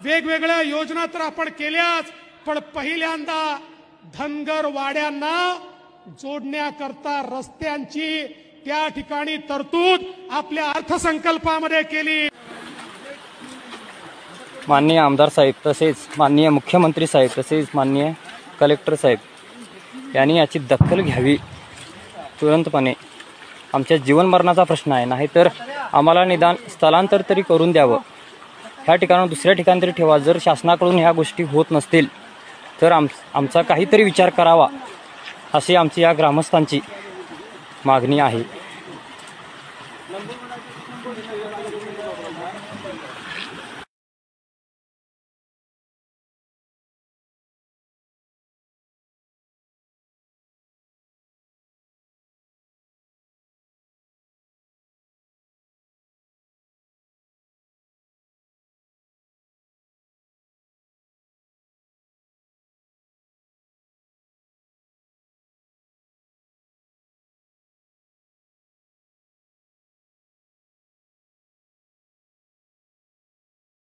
वेगवेगळ्या योजना तर आपण केल्याच, पण पहिल्यांदा धनगर वाड्यांना जोडण्याकरता रस्त्यांची त्या ठिकाणी तरतूद आपल्या अर्थसंकल्पामध्ये केली। माननीय आमदार साहेब तसेच माननीय मुख्यमंत्री साहेब तसेच माननीय कलेक्टर साहेब यांनी याची दखल घ्यावी तुरंतपणे। आमच्या जीवनमरणाचा प्रश्न आहे, नाही तर आम्हाला निदान स्थलांतर तरी करून द्यावं, ह्या ठिकाणी दुसऱ्या ठिकाणी तरी ठेवा। जर शासनाकडून ह्या गोष्टी होत नसतील तर आमचा काहीतरी विचार करावा अशी आमची या ग्रामस्थांची मागणी आहे।